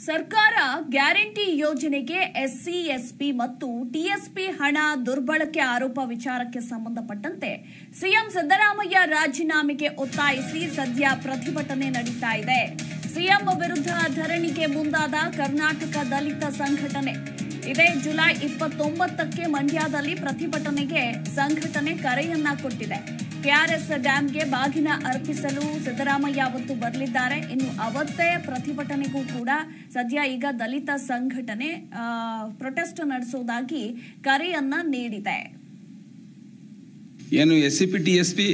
ಸರ್ಕಾರ ಗ್ಯಾರಂಟಿ ಯೋಜನೆಗೆ SC, SP ಮತ್ತು ಟಿಎಸ್ಪಿ ಹಣ ದುರ್ಬಳಕೆ ಆರೋಪ ವಿಚಾರಕ್ಕೆ ಸಂಬಂಧಪಟ್ಟಂತೆ ಸಿಎಂ ಸಿದ್ದರಾಮಯ್ಯ ರಾಜೀನಾಮೆಗೆ ಒತ್ತಾಯಿಸಿ ಸದ್ಯ ಪ್ರತಿಭಟನೆ ನಡೀತಾ ಇದೆ. ಸಿಎಂ ವಿರುದ್ಧ ಧರಣಿಗೆ ಮುಂದಾದ ಕರ್ನಾಟಕ ದಲಿತ ಸಂಘಟನೆ ಇದೇ ಜುಲೈ 29ಕ್ಕೆ ಮಂಡ್ಯದಲ್ಲಿ ಪ್ರತಿಭಟನೆಗೆ ಸಂಘಟನೆ ಕರೆಯನ್ನ ಕೊಟ್ಟಿದೆ. ಕೆಆರ್ಎಸ್ ಡ್ಯಾಂಗೆ ಬಾಗಿನ ಅರ್ಪಿಸಲು ಸಿದ್ದರಾಮಯ್ಯ ಅವತ್ತು ಬರಲಿದ್ದಾರೆ. ಇನ್ನು ಅವತ್ತೇ ಪ್ರತಿಭಟನೆಗೂ ಕೂಡ ಸದ್ಯ ಈಗ ದಲಿತ ಸಂಘಟನೆ ಪ್ರೊಟೆಸ್ಟ್ ನಡೆಸುವುದಾಗಿ ಕರೆಯನ್ನ ನೀಡಿದೆ. ಏನು ಎಸ್ಸಿಪಿ ಟಿಎಸ್ಪಿ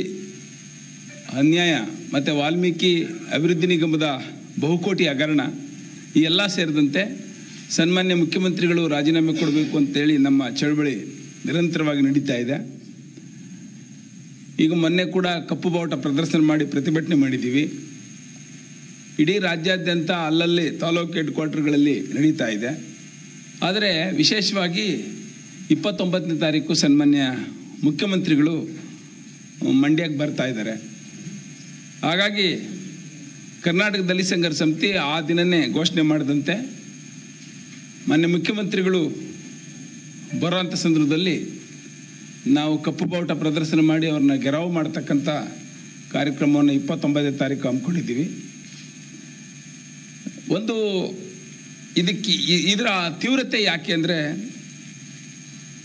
ಅನ್ಯಾಯ ಮತ್ತೆ ವಾಲ್ಮೀಕಿ ಅಭಿವೃದ್ಧಿ ನಿಗಮದ ಬಹುಕೋಟಿ ಹಗರಣ ಈ ಎಲ್ಲ ಸೇರಿದಂತೆ ಸನ್ಮಾನ್ಯ ಮುಖ್ಯಮಂತ್ರಿಗಳು ರಾಜೀನಾಮೆ ಕೊಡಬೇಕು ಅಂತೇಳಿ ನಮ್ಮ ಚಳವಳಿ ನಿರಂತರವಾಗಿ ನಡೀತಾ ಇದೆ. ಈಗ ಮೊನ್ನೆ ಕೂಡ ಕಪ್ಪು ಬಾವುಟ ಪ್ರದರ್ಶನ ಮಾಡಿ ಪ್ರತಿಭಟನೆ ಮಾಡಿದ್ದೀವಿ. ಇಡೀ ರಾಜ್ಯಾದ್ಯಂತ ಅಲ್ಲಲ್ಲಿ ತಾಲೂಕು ಹೆಡ್ ಕ್ವಾರ್ಟರ್ಗಳಲ್ಲಿ ನಡೀತಾ ಇದೆ. ಆದರೆ ವಿಶೇಷವಾಗಿ 29ನೇ ತಾರೀಕು ಸನ್ಮಾನ್ಯ ಮುಖ್ಯಮಂತ್ರಿಗಳು ಮಂಡ್ಯಕ್ಕೆ ಬರ್ತಾ ಇದ್ದಾರೆ. ಹಾಗಾಗಿ ಕರ್ನಾಟಕ ದಲಿತ ಸಂಘರ್ಷ ಸಮಿತಿ ಆ ದಿನನೇ ಘೋಷಣೆ ಮಾಡಿದಂತೆ ಮಾನ್ಯ ಮುಖ್ಯಮಂತ್ರಿಗಳು ಬರುವಂಥ ಸಂದರ್ಭದಲ್ಲಿ ನಾವು ಕಪ್ಪು ಬಾವುಟ ಪ್ರದರ್ಶನ ಮಾಡಿ ಅವ್ರನ್ನ ಗೆರವು ಮಾಡ್ತಕ್ಕಂಥ ಕಾರ್ಯಕ್ರಮವನ್ನು 29ನೇ ತಾರೀಕು ಹಮ್ಮಿಕೊಂಡಿದ್ದೀವಿ. ಒಂದು ಇದರ ತೀವ್ರತೆ ಯಾಕೆ ಅಂದರೆ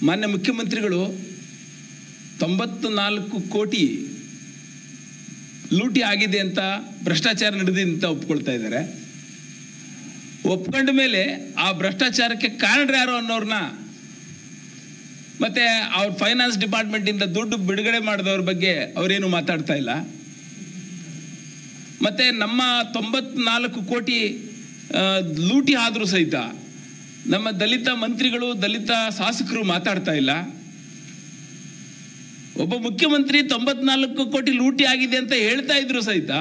ಮಾನ್ಯ ಮುಖ್ಯಮಂತ್ರಿಗಳು 94 ಕೋಟಿ ಲೂಟಿ ಆಗಿದೆ ಅಂತ, ಭ್ರಷ್ಟಾಚಾರ ನಡೆದಿದೆ ಅಂತ ಒಪ್ಕೊಳ್ತಾ ಇದ್ದಾರೆ. ಒಪ್ಕೊಂಡ ಮೇಲೆ ಆ ಭ್ರಷ್ಟಾಚಾರಕ್ಕೆ ಕಾರಣ ಯಾರು ಅನ್ನೋರ್ನ ಮತ್ತೆ ಅವ್ರ ಫೈನಾನ್ಸ್ ಡಿಪಾರ್ಟ್ಮೆಂಟ್ ಇಂದ ದುಡ್ಡು ಬಿಡುಗಡೆ ಮಾಡಿದವ್ರ ಬಗ್ಗೆ ಅವರೇನು ಮಾತಾಡ್ತಾ ಇಲ್ಲ. ಮತ್ತೆ ನಮ್ಮ 94 ಕೋಟಿ ಲೂಟಿ ಆದರೂ ಸಹಿತ ನಮ್ಮ ದಲಿತ ಮಂತ್ರಿಗಳು, ದಲಿತ ಶಾಸಕರು ಮಾತಾಡ್ತಾ ಇಲ್ಲ. ಒಬ್ಬ ಮುಖ್ಯಮಂತ್ರಿ 94 ಕೋಟಿ ಲೂಟಿ ಆಗಿದೆ ಅಂತ ಹೇಳ್ತಾ ಇದ್ರು ಸಹಿತ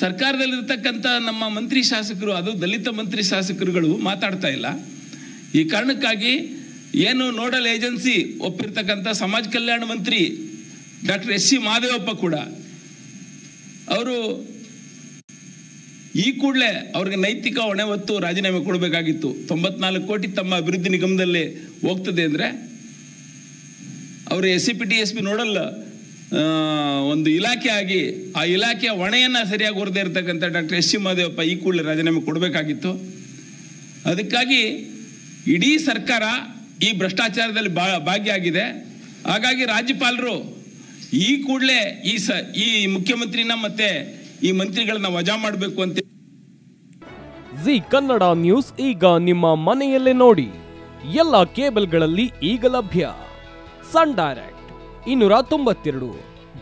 ಸರ್ಕಾರದಲ್ಲಿರ್ತಕ್ಕಂಥ ನಮ್ಮ ಮಂತ್ರಿ ಶಾಸಕರು, ಅದು ದಲಿತ ಮಂತ್ರಿ ಶಾಸಕರುಗಳು ಮಾತಾಡ್ತಾ ಇಲ್ಲ. ಈ ಕಾರಣಕ್ಕಾಗಿ ಏನು ನೋಡಲ್ ಏಜೆನ್ಸಿ ಒಪ್ಪಿರ್ತಕ್ಕಂಥ ಸಮಾಜ ಕಲ್ಯಾಣ ಮಂತ್ರಿ ಡಾಕ್ಟರ್ ಎಸ್ ಸಿ ಮಹದೇವಪ್ಪ ಕೂಡ ಅವರು ಈ ಕೂಡಲೇ ಅವ್ರಿಗೆ ನೈತಿಕ ಹೊಣೆ ಹೊತ್ತು ರಾಜೀನಾಮೆ ಕೊಡಬೇಕಾಗಿತ್ತು. 94 ಕೋಟಿ ತಮ್ಮ ಅಭಿವೃದ್ಧಿ ನಿಗಮದಲ್ಲೇ ಹೋಗ್ತದೆ ಅಂದರೆ ಅವರು SCP TSP ನೋಡಲ್ ಒಂದು ಇಲಾಖೆ ಆಗಿ ಆ ಇಲಾಖೆಯ ಹೊಣೆಯನ್ನು ಸರಿಯಾಗಿ ಹೊರದೇ ಇರತಕ್ಕಂಥ ಡಾಕ್ಟರ್ ಎಸ್ ಸಿ ಮಹದೇವಪ್ಪ ಈ ಕೂಡಲೇ ರಾಜೀನಾಮೆ ಕೊಡಬೇಕಾಗಿತ್ತು. ಅದಕ್ಕಾಗಿ ಇಡೀ ಸರ್ಕಾರ ಈ ಭ್ರಷ್ಟಾಚಾರದಲ್ಲಿ ಭಾಗಿಯಾಗಿದೆ. ಹಾಗಾಗಿ ರಾಜ್ಯಪಾಲರು ಈ ಕೂಡಲೇ ಈ ಮುಖ್ಯಮಂತ್ರಿನ ಮತ್ತೆ ಈ ಮಂತ್ರಿಗಳನ್ನ ವಜಾ ಮಾಡಬೇಕು ಅಂತ. ಜಿ ಕನ್ನಡ ನ್ಯೂಸ್ ಈಗ ನಿಮ್ಮ ಮನೆಯಲ್ಲೇ ನೋಡಿ. ಎಲ್ಲ ಕೇಬಲ್ಗಳಲ್ಲಿ ಈಗ ಲಭ್ಯ. Sun Direct 292,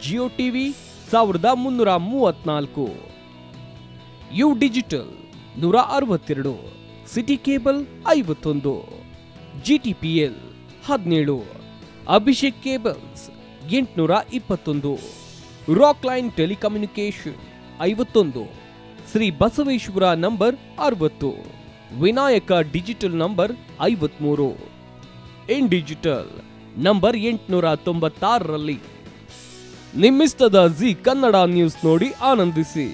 Jio TV 1334, U digital 162, city cable 51, GTPL 17, Abhishek cables 821, Rock Line telecommunication 51, Shri Basaveshwara number 60, Vinayaka digital number 53, in digital number 896ರಲ್ಲಿ. ನಿಮ್ಮಿಸ್ತದ ಜಿ ಕನ್ನಡ ನ್ಯೂಸ್ ನೋಡಿ ಆನಂದಿಸಿ.